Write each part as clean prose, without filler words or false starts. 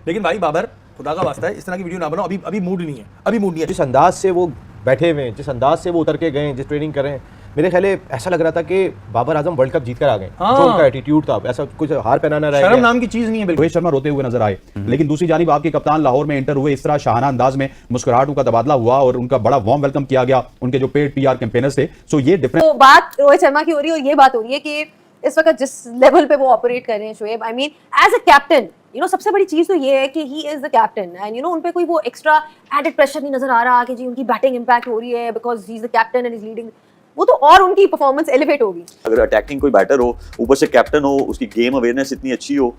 लेकिन भाई बाबर खुदा का वास्ता है इस तरह की वीडियो ना बनाओ, अभी अभी मूड नहीं है, अभी मूड नहीं है। जिस अंदाज से वो बैठे हुए हैं, जिस अंदाज से वो उतर के गए, जिस ट्रेनिंग कर रहे हैं, मेरे ख्याल ऐसा लग रहा था कि बाबर आजम वर्ल्ड कप जीत कर आ गए। हाँ। जो उनका एटीट्यूड था, ऐसा कुछ हार पहनाना रह शर्म गया। नाम की चीज नहीं है बिल्कुल। रोहित शर्मा रोते हुए नजर आए, लेकिन दूसरी जानिब आपके कप्तान लाहौर में एंटर हुए, इस तरह शाहाना अंदाज में मुस्कुराहटों का तबादला हुआ और उनका बड़ा वार्म वेलकम किया गया उनके जो पेड पीआर कैंपेनर्स थे। सो ये डिफरेंट तो बात रोहित शर्मा की हो रही है और ये बात हो रही है कि इस वक्त जिस लेवल पे वो ऑपरेट कर रहे हैं Shoaib, I mean as a captain, सबसे बड़ी चीज तो ये है कि he is the captain and उन पे कोई वो एक्स्ट्रा एडेड प्रेशर नहीं नजर आ रहा कि जी उनकी बैटिंग इंपैक्ट हो रही है because he is the captain and is leading. वो तो और उनकी परफॉर्मेंस एलिवेट होगी। अगर अटैकिंग कोई बैटर हो, ऊपर से कैप्टन हो, उसकी गेम अवेयरनेस इतनी अच्छी हो,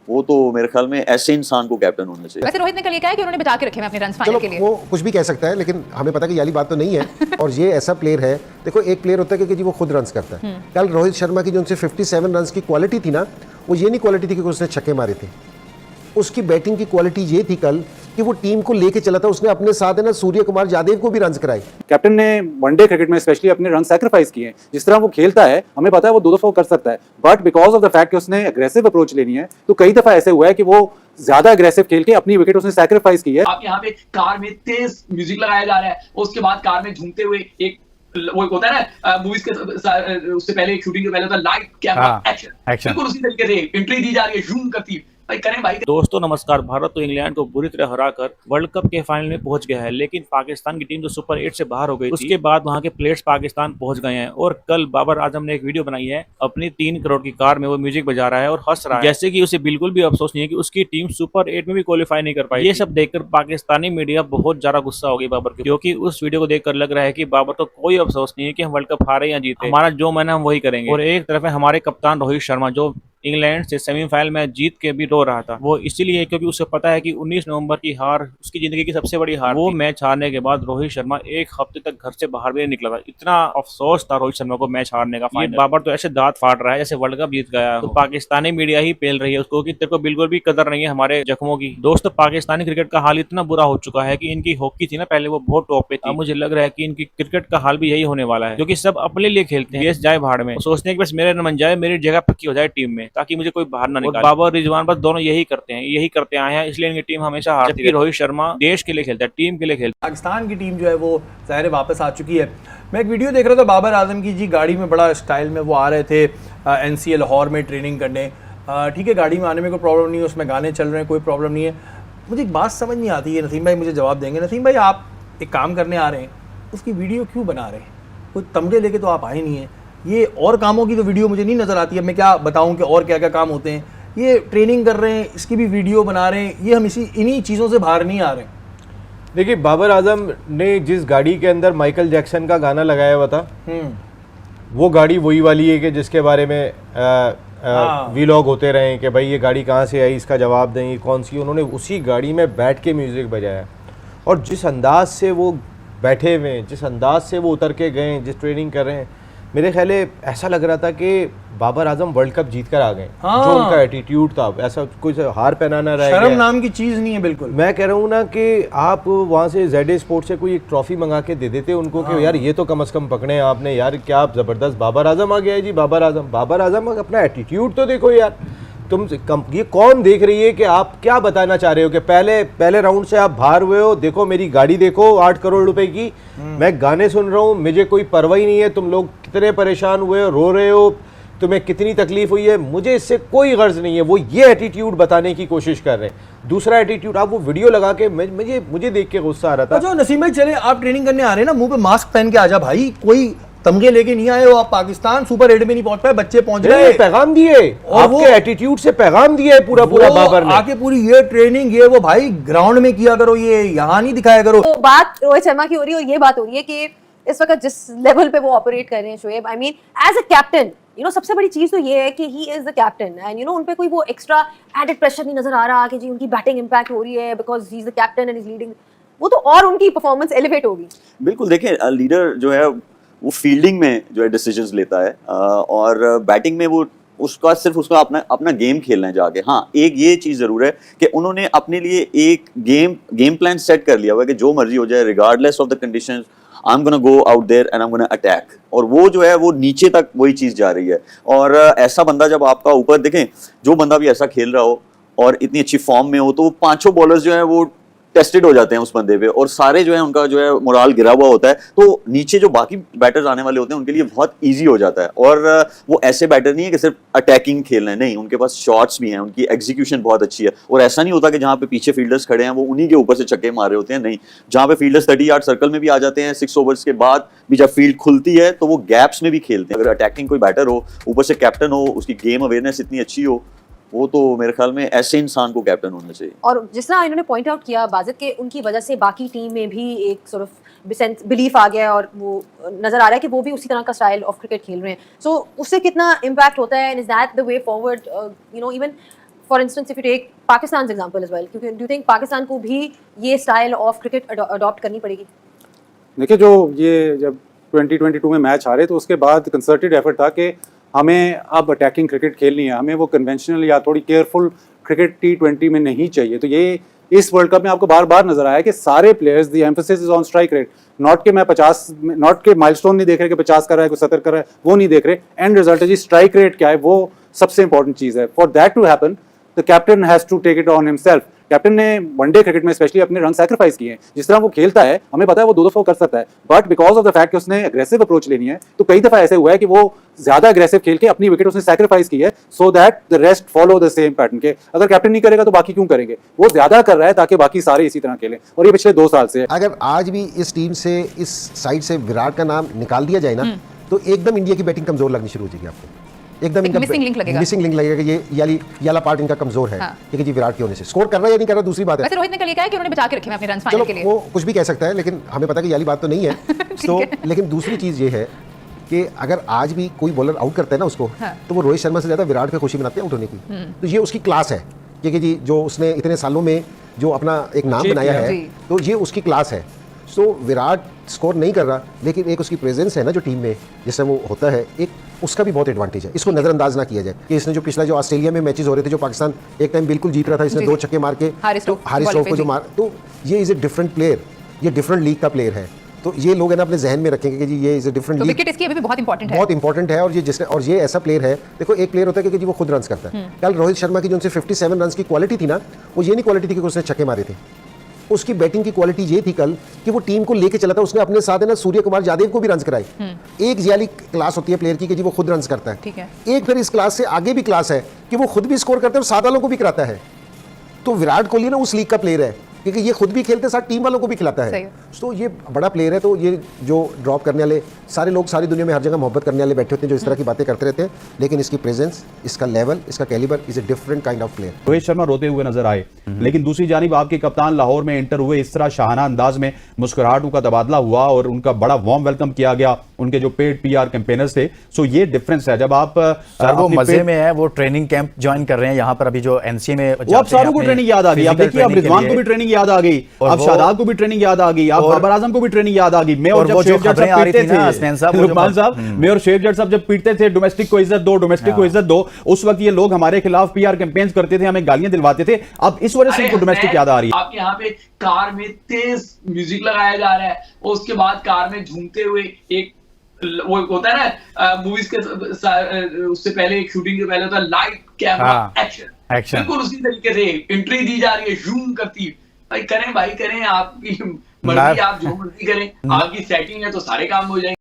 वो तो मेरे ख्याल में ऐसे इंसान को कैप्टन होना चाहिए। वैसे रोहित ने कल ये कहा है कि उन्होंने बचा के रखे हैं अपने रन फाइनल के लिए। वो कुछ भी कह सकता है, लेकिन हमें पता है कि ये वाली बात तो नहीं है। और ये ऐसा प्लेयर है, देखो एक प्लेयर होता है कि जी वो खुद रन्स करता है। कल रोहित शर्मा की जो उनसे 57 रन्स की क्वालिटी थी ना, वो ये नहीं क्वालिटी थी कि उसने छक्के मारे थे। उसकी बैटिंग की क्वालिटी ये थी कल कि वो टीम को लेके चला था। उसने अपने साथ है ना सूर्य कुमार यादव को भी रन्स कराए। कैप्टन ने वनडे क्रिकेट में स्पेशली अपने रन सैक्रिफाइस किए हैं। जिस तरह वो खेलता है हमें पता है वो 2 दफा कर सकता है, but because of the fact कि उसने अग्रेसिव अप्रोच लेनी है, तो कई दफा ऐसे हुआ है कि वो ज्यादा अग्रेसिव खेल के अपनी विकेट उसने सैक्रिफाइस की है। आप यहाँ पे कार में तेज म्यूजिक लगाया जा रहा है, उसके बाद कार में झूमते हुए एक वो होता है ना मूवीज के उससे पहले एक शूटिंग के पहले होता है लाइट कैमरा एक्शन, बिल्कुल उसी तरीके से एंट्री दी जा रही है, जूम करती है भाई, करें भाई। दोस्तों नमस्कार। भारत तो इंग्लैंड को बुरी तरह हराकर वर्ल्ड कप के फाइनल में पहुंच गया है, लेकिन पाकिस्तान की टीम जो सुपर 8 से बाहर हो गई, उसके बाद वहां के प्लेयर्स पाकिस्तान पहुंच गए हैं। और कल बाबर आजम ने एक वीडियो बनाई है, अपनी 3 करोड़ की कार में वो म्यूजिक बजा रहा है और हंस रहा है, जैसे कि उसे बिल्कुल भी अफसोस नहीं है कि उसकी टीम सुपर 8 में भी क्वालिफाई नहीं कर पाई। ये सब देखकर पाकिस्तानी मीडिया बहुत ज्यादा गुस्सा हो गई बाबर के, क्योंकि उस वीडियो को देखकर लग रहा है कि बाबर को कोई अफसोस नहीं है कि हम वर्ल्ड कप हारे या जीते, हमारा जो मन है हम वही करेंगे। और एक तरफ है हमारे कप्तान रोहित शर्मा, जो इंग्लैंड से सेमीफाइनल में जीत के भी रो रहा था। वो इसीलिए क्योंकि उसे पता है कि 19 नवंबर की हार उसकी जिंदगी की सबसे बड़ी हार। वो मैच हारने के बाद रोहित शर्मा 1 हफ्ते तक घर से बाहर भी नहीं निकला था। इतना अफसोस था रोहित शर्मा को मैच हारने का। बाबर तो ऐसे दांत फाड़ रहा है जैसे वर्ल्ड कप जीत गया। तो पाकिस्तानी मीडिया ही पेल रही है उसको कि तेरे को बिल्कुल भी कदर नहीं है हमारे जख्मों की। दोस्तों पाकिस्तानी क्रिकेट का हाल इतना बुरा हो चुका है कि इनकी हॉकी थी ना पहले, वो बहुत टॉप पे थी। मुझे लग रहा है कि इनकी क्रिकेट का हाल भी यही होने वाला है, क्योंकि सब अपने लिए खेलते हैं। देश जाए भाड़ में, सोचते हैं कि बस मेरे रन बन जाए, मेरी जगह पक्की हो जाए टीम में, ताकि मुझे कोई बाहर ना निकाले। बाबर रिजवान बस दोनों यही करते हैं, यही करते आए हैं, इसलिए इनकी टीम हमेशा हारती है। रोहित शर्मा देश के लिए खेलता है, टीम के लिए खेलता है। पाकिस्तान की टीम जो है वो ज़ाहिर वापस आ चुकी है। मैं एक वीडियो देख रहा था बाबर आजम की जी, गाड़ी में बड़ा स्टाइल में वो आ रहे थे NCA लाहौर में ट्रेनिंग करने। ठीक है, गाड़ी में आने में कोई प्रॉब्लम नहीं है, उसमें गाने चल रहे हैं, कोई प्रॉब्लम नहीं है। मुझे एक बात समझ नहीं आती है, नसीम भाई मुझे जवाब देंगे। नसीम भाई आप एक काम करने आ रहे हैं, उसकी वीडियो क्यों बना रहे हैं? कोई तमगे लेके तो आप आए नहीं हैं। ये और कामों की तो वीडियो मुझे नहीं नज़र आती है। मैं क्या बताऊँ कि और क्या क्या काम होते हैं। ये ट्रेनिंग कर रहे हैं, इसकी भी वीडियो बना रहे हैं, ये हम इन्हीं चीज़ों से बाहर नहीं आ रहे हैं। देखिए बाबर आजम ने जिस गाड़ी के अंदर माइकल जैक्सन का गाना लगाया हुआ था, वो गाड़ी वही वाली है कि जिसके बारे में वीलॉग होते रहे कि भाई ये गाड़ी कहाँ से आई, इसका जवाब दें, कौन सी। उन्होंने उसी गाड़ी में बैठ के म्यूज़िक बजाया और जिस अंदाज से वो बैठे हुए हैं, जिस अंदाज से वो उतर के गए, जिस ट्रेनिंग कर रहे हैं, मेरे ख्याल ऐसा लग रहा था कि बाबर आजम वर्ल्ड कप जीत कर आ गए। जो उनका एटीट्यूड था, ऐसा कुछ हार पहनाना रह गया। शर्म नाम की चीज़ नहीं है बिल्कुल। मैं कह रहा हूँ ना कि आप वहाँ से ZA स्पोर्ट्स से कोई एक ट्रॉफी मंगा के दे देते उनको कि यार ये तो कम से कम पकड़े आपने, यार क्या आप ज़बरदस्त बाबर आजम आ गया है जी। बाबर आजम अपना एटीट्यूड तो देखो यार। ये कौन देख रही है कि आप क्या बताना चाह रहे हो कि पहले राउंड से आप बाहर हुए हो, देखो मेरी गाड़ी देखो 8 करोड़ रुपए की, मैं गाने सुन रहा हूँ, मुझे कोई परवाह ही नहीं है, तुम लोग कितने परेशान हुए हो, रो रहे हो, तुम्हें कितनी तकलीफ हुई है, मुझे इससे कोई गर्ज नहीं है। वो ये एटीट्यूड बताने की कोशिश कर रहे हैं। दूसरा एटीट्यूड, आप वो वीडियो लगा के मुझे देख के गुस्सा आ रहा था। जो नसीम भाई चले, आप ट्रेनिंग करने आ रहे हैं ना, मुंह पे मास्क पहन के आजा भाई, कोई तमगे लेके नहीं आए हो आप। पाकिस्तान सुपर 8 में नहीं पहुंच पाए, बच्चे पहुंच गए। पैगाम दिए और आपके एटीट्यूड से पैगाम दिए पूरा बाबर ने आके पूरी ये ट्रेनिंग ये वो भाई ग्राउंड में किया करो, ये यहाँ नहीं दिखाया करो। तो बात रोहित शर्मा की हो रही है और ये बात हो रही है कि इस वक्त जिस लेवल पे वो ऑपरेट कर रहे हैं Shoaib, I mean as a captain, सबसे बड़ी चीज तो ये है कि he is the captain and उन पे कोई वो एक्स्ट्रा एडेड प्रेशर नहीं नजर आ रहा कि जी उनकी बैटिंग इंपैक्ट हो रही है because he is the captain and is leading. वो तो और उनकी परफॉर्मेंस एलिवेट होगी। बिल्कुल, देखिए लीडर जो है वो फील्डिंग में जो है डिसीजंस लेता है और बैटिंग में वो उसका अपना गेम खेलना है जाके। हाँ, एक ये चीज़ ज़रूर है कि उन्होंने अपने लिए एक गेम प्लान सेट कर लिया हुआ है कि जो मर्जी हो जाए, regardless of the conditions, I am gonna go out there and I am gonna attack. और वो जो है वो नीचे तक वही चीज़ जा रही है। और ऐसा बंदा जब आपका ऊपर देखें, जो बंदा भी ऐसा खेल रहा हो, और इतनी अच्छी फॉर्म में हो, तो वो पांचों बॉलर्स जो है वो टेस्टेड हो जाते हैं उस बंदे पे, और सारे जो है उनका जो है मोराल गिरा हुआ होता है, तो नीचे जो बाकी बैटर्स आने वाले होते हैं उनके लिए बहुत इजी हो जाता है। और वो ऐसे बैटर नहीं है कि सिर्फ अटैकिंग खेल रहे हैं, नहीं, उनके पास शॉट्स भी हैं, उनकी एग्जीक्यूशन बहुत अच्छी है, और ऐसा नहीं होता कि जहाँ पे पीछे फील्डर्स खड़े हैं वो उन्हीं के ऊपर से छक्के मार रहे होते हैं, नहीं, जहाँ पे फील्डर्स 30 यार्ड सर्कल में भी आ जाते हैं 6 ओवर्स के बाद भी, जब फील्ड खुलती है तो वो गैप्स में भी खेलते हैं। अगर अटैकिंग कोई बैटर हो, ऊपर से कैप्टन हो, उसकी गेम अवेयरनेस इतनी अच्छी हो, वो तो मेरे ख्याल में ऐसे इंसान को कैप्टन होना चाहिए। और जिस तरह इन्होंने पॉइंट आउट किया बाजिद के, उनकी वजह से बाकी टीम में भी एक सॉर्ट ऑफ बिलीफ आ गया, और वो नजर आ रहा है कि वो भी उसी तरह का स्टाइल ऑफ क्रिकेट खेल रहे हैं। सो उससे कितना इम्पैक्ट होता है, and is that the way forward, you know, even for instance if you take Pakistan example as well, क्योंकि डू यू थिंक पाकिस्तान को भी ये स्टाइल ऑफ क्रिकेट अडॉप्ट करनी पड़ेगी? देखिए, जो ये जब 2022 में मैच हारे तो उसके बाद कंसर्टेड एफर्ट था कि हमें अब अटैकिंग क्रिकेट खेलनी है, हमें वो कन्वेंशनल या थोड़ी केयरफुल क्रिकेट T20 में नहीं चाहिए। तो ये इस वर्ल्ड कप में आपको बार बार नजर आया कि सारे players, the emphasis is on strike rate, not के मैं 50, नॉट के माइलस्टोन नहीं देख रहे कि 50 कर रहा है, कोई 70 कर रहा है, वो नहीं देख रहे, एंड रिजल्ट है जी स्ट्राइक रेट क्या है, वो सबसे इंपॉर्टेंट चीज है। For that to happen the captain has to take it on himself. Captain ने वनडे क्रिकेट में स्पेशली अपने रन सैक्रिफाइस किए हैं, जिस तरह वो खेलता है हमें पता है वो 2 दफा कर सकता है, but because of the fact कि उसने एग्रेसिव अप्रोच लेनी है, तो कई दफा ऐसे हुआ है कि वो ज्यादा एग्रेसिव खेल के अपनी विकेट उसने सैक्रिफाइस की है, so that the rest follow the same pattern के। अगर कैप्टन नहीं करेगा तो बाकी क्यों करेंगे? वो ज्यादा कर रहा है ताकि बाकी सारे इसी तरह खेलें, और ये पिछले 2 साल से है। अगर आज भी इस टीम से, इस साइड से विराट का नाम निकाल दिया जाए ना, तो एकदम इंडिया की बैटिंग कमजोर लगनी शुरू हो जाएगी आपको, एकदम इनका मिसिंग लिंक लगेगा। मिसिंग लिंक लगेगा कि ये वाला पार्ट इनका कमजोर है, क्योंकि जी विराट की होने से स्कोर कर रहा है या नहीं कर रहा दूसरी बात है। वैसे रोहित ने कल ये कहा है कि उन्होंने बचा के रखे हैं अपने रन फाइनल के लिए। वो कुछ भी कह सकता है, लेकिन हमें पता है कि ये वाली बात तो नहीं है। तो लेकिन दूसरी चीज ये है कि अगर आज भी कोई बॉलर आउट करता है ना उसको, तो वो रोहित शर्मा से ज्यादा विराट की खुशी मनाते हैं आउट होने की। तो ये उसकी क्लास है, क्योंकि जी जो उसने इतने सालों में जो अपना एक नाम बनाया है, तो ये उसकी क्लास है। सो विराट स्कोर नहीं कर रहा, लेकिन एक उसकी प्रेजेंस है ना जो टीम में, जिससे वो होता है, एक उसका भी बहुत एडवांटेज है। इसको नजरअंदाज ना किया जाए कि इसने जो पिछला जो ऑस्ट्रेलिया में मैचेस हो रहे थे, जो पाकिस्तान एक टाइम बिल्कुल जीत रहा था, इसने 2 छक्के मार के हारिस तो हारिस रऊफ को जो मार, तो ये इज ए डिफरेंट प्लेयर, ये डिफरेंट लीग का प्लेयर है। तो ये लोग है ना अपने जहन में रखेंगे कि जी ये is a different league, wicket इसकी अभी भी बहुत इंपॉर्टेंट है, बहुत इंपॉर्टेंट है। और ये जिसने, और ये ऐसा प्लेयर है, देखो एक प्लेयर होता है कि जी वो खुद रन करता है। कल रोहित शर्मा की जो उनसे 57 रन की क्वालिटी थी ना, वो ये नहीं क्वालिटी थी कि उसने छक्के मारे थे, उसकी बैटिंग की क्वालिटी ये थी कल कि वो टीम को लेके चला था। उसने अपने साथ है ना सूर्य कुमार यादव को भी रन कराए। एक जियाली क्लास होती है प्लेयर की कि जी वो खुद रन करता है, ठीक है। एक फिर इस क्लास से आगे भी क्लास है कि वो खुद भी स्कोर करता है और 7 वालों को भी कराता है। तो विराट कोहली ना उस लीग का प्लेयर है, क्योंकि ये खुद भी खेलते साथ टीम वालों को भी खिलाता है। तो ये बड़ा प्लेयर है। तो ये जो ड्रॉप करने वाले सारे लोग सारी दुनिया में हर जगह मोहब्बत करने वाले बैठे होते हैं जो इस तरह की बातें करते रहते हैं, लेकिन इसकी प्रेजेंस, इसका लेवल, इसका calibre is a different kind of player. Rohit Sharma रोते हुए नजर आए, लेकिन दूसरी जानिब आपके कप्तान लाहौर में एंटर हुए, इस तरह शाहाना अंदाज में मुस्कुराहटों का तबादला हुआ और उनका बड़ा वार्म वेलकम किया गया उनके जो पेड PR कैंपेनर्स थे। सो ये डिफरेंस है जब आप सर वो मजे में है, वो ट्रेनिंग कैंप ज्वाइन कर रहे हैं यहाँ पर अभी जो NCA में, वो आप सारों को ट्रेनिंग याद आ गई। आप देखिए, अब रिजवान को भी ट्रेनिंग याद आ गई, अब शादाब को भी ट्रेनिंग याद आ गई, अब बाबर आजम को भी ट्रेनिंग याद आ गई। मैं और जब शेख जट साहब पीटते थे, लुकमान साहब, मैं और शेख जट साहब जब पीटते थे डोमेस्टिक को इज्जत दो, डोमेस्टिक को इज्जत दो, उस वक्त ये लोग हमारे खिलाफ PR कैंपेन्स करते थे, हमें गालियां दिलवाते थे। अब इस वजह से इनको डोमेस्टिक याद आ रही है। आपके यहाँ पे कार में तेज म्यूजिक लगाया जा रहा है और उसके बाद कार में झूमते हुए एक वो होता है ना मूवीज के उससे पहले, एक शूटिंग के पहले होता है लाइट कैमरा एक्शन, बिल्कुल उसी तरीके से एंट्री दी जा रही है जूम करती। भाई करें, भाई करें, आपकी मर्जी, आप जो मर्जी करें, आपकी सेटिंग है तो सारे काम हो जाएंगे।